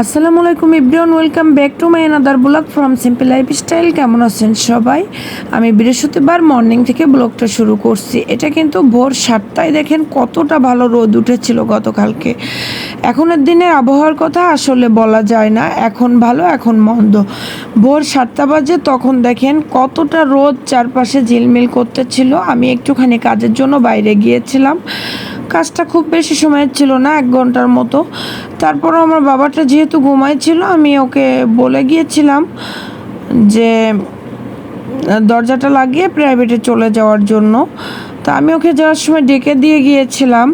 আসসালামু আলাইকুম everyone, welcome back to my another blog from simple lifestyle. কেমন আছেন সবাই? আমি বৃহস্পতিবার মর্নিং থেকে ব্লগটা শুরু করছি। এটা কিন্তু ভোর 7টায়, দেখেন কতটা ভালো রোদ উঠেছিল গতকালকে। এখনের দিনের আবহাওয়ার কথা আসলে বলা যায় না, এখন ভালো এখন মন্দ। ভোর 7টা বাজে, তখন দেখেন কতটা রোদ চারপাশে ঝিলমিল করতেছিল। আমি একটুখানি কাজের জন্য বাইরে গিয়েছিলাম। কাজটা খুব বেশি সময়ের ছিল না, 1 ঘন্টার মতো। তারপরও আমার বাবাটা যেহেতু ঘুমাইছিল, আমি ওকে বলে গিয়েছিলাম যে দরজাটা লাগিয়ে প্রাইভেটে চলে যাওয়ার জন্য। তা আমি ওকে যাওয়ার সময় ডেকে দিয়ে গিয়েছিলাম।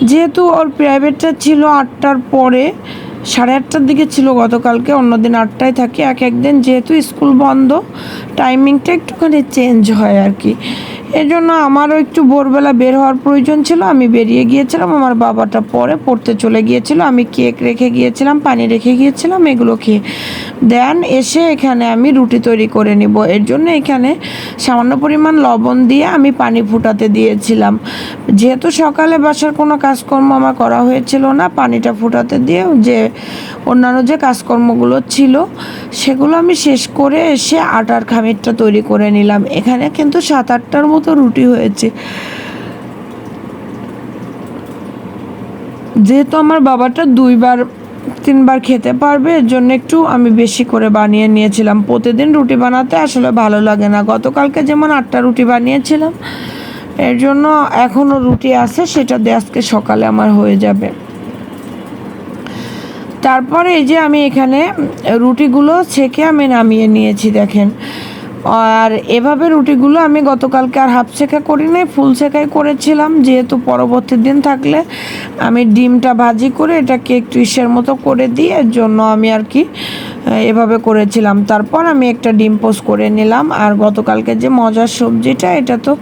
যেহেতু ওর প্রাইভেটটা ছিল 8টার পরে, 8:30টার দিকে ছিল গতকালকে, অন্যদিন 8টায় থাকে। একদিন যেহেতু স্কুল বন্ধ, টাইমিংটা একটুখানি চেঞ্জ হয় আর কি। এই জন্য আমারও একটু ভোরবেলা বের হওয়ার প্রয়োজন ছিল, আমি বেরিয়ে গিয়েছিলাম। আমার বাবাটা পরে পড়তে চলে গিয়েছিল, আমি কেক রেখে গিয়েছিলাম, পানি রেখে গিয়েছিলাম, এগুলো খেয়ে দেন এসে এখানে আমি রুটি তৈরি করে নিব। এর জন্য এখানে সামান্য পরিমাণ লবণ দিয়ে আমি পানি ফুটাতে দিয়েছিলাম। যেহেতু সকালে বাসার কোনো কাজকর্ম আমার করা হয়েছিল না, পানিটা ফুটাতে দিয়ে যে অন্যান্য যে কাজকর্মগুলো ছিল সেগুলো আমি শেষ করে এসে আটার খামিরটা তৈরি করে নিলাম। এখানে কিন্তু 7-8টার মতো রুটি হয়েছে। যেহেতু আমার বাবাটা 2-3বার খেতে পারবে, এর জন্য একটু আমি বেশি করে বানিয়ে নিয়েছিলাম। প্রতিদিন রুটি বানাতে আসলে ভালো লাগে না। গতকালকে যেমন 8টা রুটি বানিয়েছিলাম, এর জন্য এখনও রুটি আছে, সেটা দিয়ে আজকে সকালে আমার হয়ে যাবে। তারপরে এই যে আমি এখানে রুটিগুলো ছেঁকে আমি নামিয়ে নিয়েছি, দেখেন। আর এভাবে রুটিগুলো আমি গতকালকে আর হাফ ছেঁকা করি নাই, ফুল ছেঁকাই করেছিলাম। যেহেতু পরবর্তী দিন থাকলে আমি ডিমটা ভাজি করে এটাকে একটু ইসের মতো করে দিই, এর জন্য আমি আর কি এভাবে করেছিলাম। তারপর আমি একটা ডিম পোস্ট করে নিলাম। আর গতকালকে যে মজার সবজিটা, এটা তো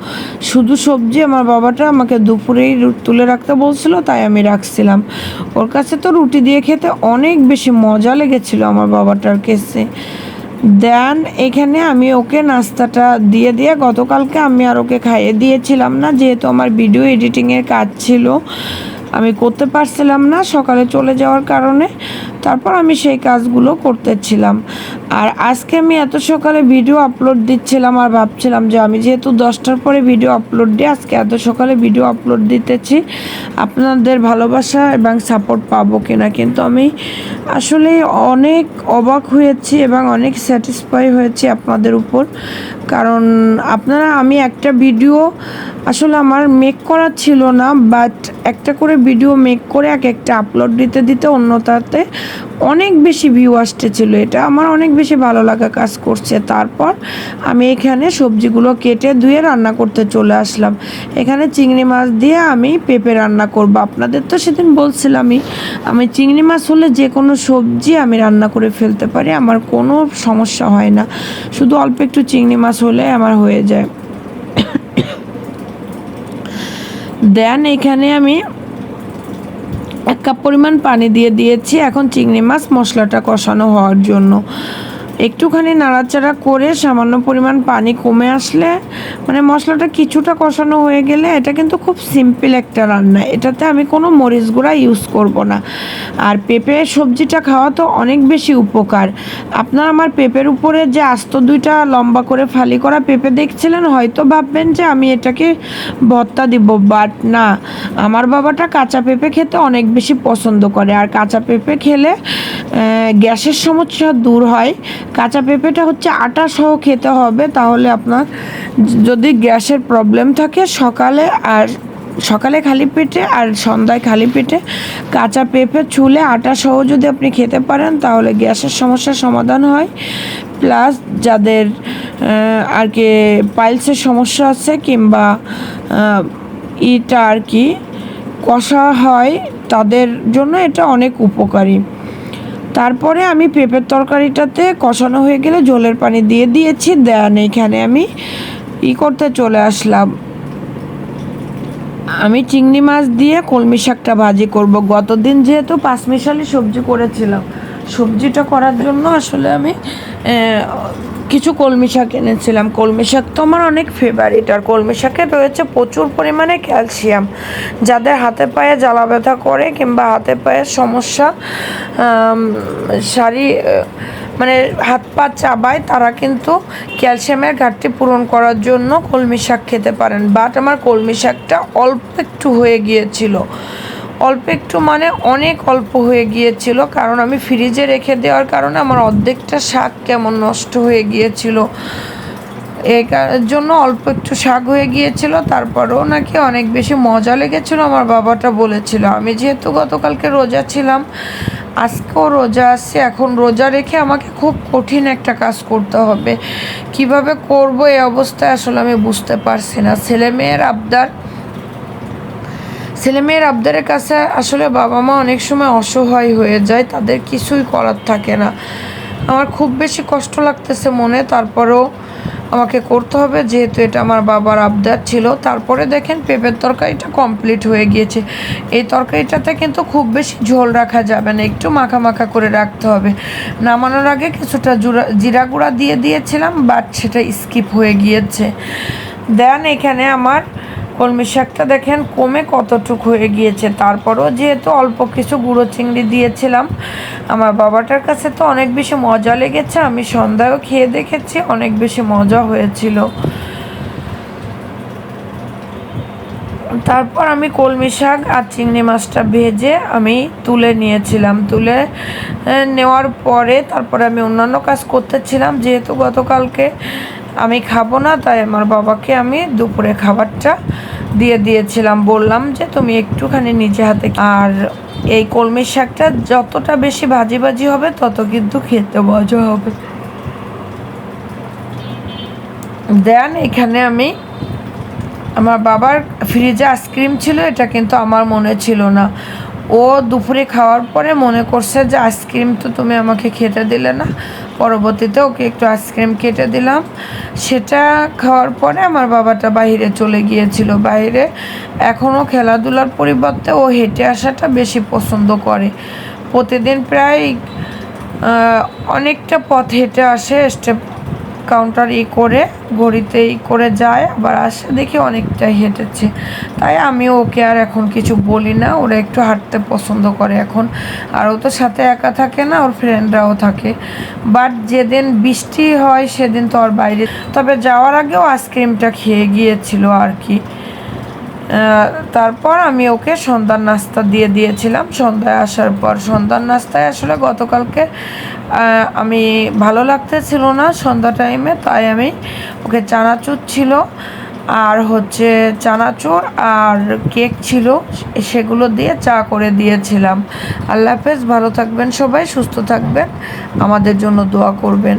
শুধু সবজি, আমার বাবাটা আমাকে দুপুরেই তুলে রাখতে বলছিল, তাই আমি রাখছিলাম। ওর কাছে তো রুটি দিয়ে খেতে অনেক বেশি মজা লেগেছিল আমার বাবাটার কাছে। দেন এখানে আমি ওকে নাস্তাটা দিয়ে দিয়ে গতকালকে আমি আর ওকে খাইয়ে দিয়েছিলাম না, যেহেতু আমার ভিডিও এডিটিংয়ের কাজ ছিল, আমি করতে পারছিলাম না সকালে চলে যাওয়ার কারণে। তারপর আমি সেই কাজগুলো করতেছিলাম। আর আজকে আমি এত সকালে ভিডিও আপলোড দিচ্ছিলাম আর ভাবছিলাম যে আমি যেহেতু 10টার পরে ভিডিও আপলোড দিই, আজকে এত সকালে ভিডিও আপলোড দিতেছি, আপনাদের ভালোবাসা এবং সাপোর্ট পাবো কিনা। কিন্তু আমি আসলে অনেক অবাক হয়েছি এবং অনেক স্যাটিসফাই হয়েছি আপনাদের উপর। কারণ আমি একটা ভিডিও আসলে আমার মেক করা ছিল না, বাট একটা করে ভিডিও মেক করে একটা আপলোড দিতে দিতে অন্যটাতে অনেক বেশি ভিউ আসতেছিল। এটা আমার অনেক বেশি ভালো লাগা কাজ করছে। তারপর আমি এখানে সবজিগুলো কেটে ধুয়ে রান্না করতে চলে আসলাম। এখানে চিংড়ি মাছ দিয়ে আমি পেঁপে রান্না করব। আপনাদের তো সেদিন বলছিলামই, আমি চিংড়ি মাছ হলে যে কোনো সবজি আমি রান্না করে ফেলতে পারি, আমার কোনো সমস্যা হয় না। শুধু অল্প একটু চিংড়ি মাছ হলে আমার হয়ে যায়। দেন এখানে আমি 1 কাপ পরিমাণ পানি দিয়ে দিয়েছি। এখন চিংড়ি মাছ মশলাটা কষানো হওয়ার জন্য একটুখানি নাড়াচাড়া করে সামান্য পরিমাণ পানি কমে আসলে, মানে মশলাটা কিছুটা কষানো হয়ে গেলে, এটা কিন্তু খুব সিম্পল একটা রান্না, এটাতে আমি কোনো মরিচ গুঁড়া ইউজ করব না। আর পেঁপে সবজিটা খাওয়া তো অনেক বেশি উপকার। আপনারা আমার পেঁপের উপরে যে আস্ত 2টা লম্বা করে ফালি করা পেঁপে দেখছিলেন, হয়তো ভাববেন যে আমি এটাকে ভর্তা দিব, বাট না, আমার বাবাটা কাঁচা পেঁপে খেতে অনেক বেশি পছন্দ করে। আর কাঁচা পেঁপে খেলে গ্যাসের সমস্যা দূর হয়। কাঁচা পেঁপেটা হচ্ছে আটা সহ খেতে হবে, তাহলে আপনার যদি গ্যাসের প্রবলেম থাকে, সকালে খালি পেটে আর সন্ধ্যায় খালি পেটে কাঁচা পেঁপে ছুলে আটা সহ যদি আপনি খেতে পারেন, তাহলে গ্যাসের সমস্যার সমাধান হয়। প্লাস যাদের আর কি পাইলসের সমস্যা আছে, কিংবা আর কি কষা হয়, তাদের জন্য এটা অনেক উপকারী। তারপরে আমি পেঁপের তরকারিটাতে কষানো হয়ে গেলে ঝোলের পানি দিয়ে দিয়েছি। দেন এখানে আমি করতে চলে আসলাম, আমি চিংড়ি মাছ দিয়ে কলমি শাকটা ভাজি করব। গতদিন যেহেতু 5 মিশালি সবজি করেছিলাম, সবজিটা করার জন্য আসলে আমি কিছু কলমি শাক এনেছিলাম। কলমি শাক তো আমার অনেক ফেভারিট, আর কলমি শাকে রয়েছে প্রচুর পরিমাণে ক্যালসিয়াম। যাদের হাতে পায়ে জ্বালা ব্যথা করে কিংবা হাতে পায়ের সমস্যা, সারি মানে হাত পা চাবায়, তারা কিন্তু ক্যালসিয়ামের ঘাটতি পূরণ করার জন্য কলমি শাক খেতে পারেন। বাট আমার কলমি শাকটা অল্প একটু হয়ে গিয়েছিল, অল্প একটু মানে অনেক অল্প হয়ে গিয়েছিল, কারণ আমি ফ্রিজে রেখে দেওয়ার কারণে আমার অর্ধেকটা শাক কেমন নষ্ট হয়ে গিয়েছিল। এই জন্য অল্প একটু শাক হয়ে গিয়েছিল, তারপরেও নাকি অনেক বেশি মজা লেগেছিল। আমার বাবাটা বলেছিল, আমি যেহেতু গতকালকে রোজা ছিলাম, আজকেও রোজা আসছে, এখন রোজা রেখে আমাকে খুব কঠিন একটা কাজ করতে হবে। কিভাবে করব এই অবস্থায় আসলে আমি বুঝতে পারছি না। ছেলেমেয়ের আবদারের কাছে আসলে বাবা মা অনেক সময় অসহায় হয়ে যায়, তাদের কিছুই করার থাকে না। আমার খুব বেশি কষ্ট লাগতেছে মনে, তারপরেও আমাকে করতে হবে, যেহেতু এটা আমার বাবার আবদার ছিল। তারপরে দেখেন পেঁপের তরকারিটা কমপ্লিট হয়ে গিয়েছে। এই তরকারিটাতে কিন্তু খুব বেশি ঝোল রাখা যাবে না, একটু মাখা মাখা করে রাখতে হবে। নামানোর আগে কিছুটা জিরা গুঁড়া দিয়ে দিয়েছিলাম, বাট সেটা স্কিপ হয়ে গিয়েছে। দেন এখানে আমার কলমি শাকটা দেখেন কমে কতটুকু হয়ে গিয়েছে। তারপরও যেহেতু অল্প কিছু গুঁড়ো চিংড়ি দিয়েছিলাম, আমার বাবাটার কাছে তো অনেক বেশি মজা লেগেছে। আমি সন্ধ্যায়ও খেয়ে দেখেছি, অনেক বেশি মজা হয়েছিল। তারপর আমি কলমি শাক আর চিংড়ি মাছটা ভেজে আমি তুলে নিয়েছিলাম। তুলে নেওয়ার পরে তারপরে আমি অন্যান্য কাজ করতেছিলাম। যেহেতু গতকালকে আমি খাবো না, তাই আমার বাবাকে আমি দুপুরে খাবারটা দিয়ে দিয়েছিলাম। বললাম যে তুমি একটুখানি নিজে হাতে, আর এই কলমি শাকটা যতটা বেশি ভাজি ভাজি হবে তত কিন্তু খেতে মজা হবে। দেন এখানে আমি, আমার বাবার ফ্রিজে আইসক্রিম ছিল, এটা কিন্তু আমার মনে ছিল না। ও দুপুরে খাওয়ার পরে মনে করছে যে আইসক্রিম তো তুমি আমাকে খেতে দিলে না। পরবর্তীতে ওকে একটু আইসক্রিম কেটে দিলাম। সেটা খাওয়ার পরে আমার বাবাটা বাইরে চলে গিয়েছিল। বাইরে এখনও খেলাধুলার পরিবর্তে ও হেঁটে আসাটা বেশি পছন্দ করে। প্রতিদিন প্রায় অনেকটা পথ হেঁটে আসে, স্টেপ কাউন্টার করে ঘড়িতে করে যায়, আবার আসে দেখি অনেকটাই হেঁটেছে। তাই আমি ওকে আর এখন কিছু বলি না, ওরা একটু হাঁটতে পছন্দ করে এখন। আর ও তো সাথে একা থাকে না, ওর ফ্রেন্ডরাও থাকে। বাট যেদিন বৃষ্টি হয় সেদিন তো আর বাইরে, তবে যাওয়ার আগেও আইসক্রিমটা খেয়ে গিয়েছিল আর কি। তারপর আমি ওকে সন্ধ্যার নাস্তা দিয়ে দিয়েছিলাম সন্ধ্যায় আসার পর। সন্ধ্যার নাস্তায় আসলে গতকালকে আমি ভালো লাগতেছিল না সন্ধ্যা টাইমে, তাই আমি ওকে চানাচুর ছিল আর হচ্ছে চানাচুর আর কেক ছিল, সেগুলো দিয়ে চা করে দিয়েছিলাম। আল্লাহ হাফেজ, ভালো থাকবেন সবাই, সুস্থ থাকবেন, আমাদের জন্য দোয়া করবেন।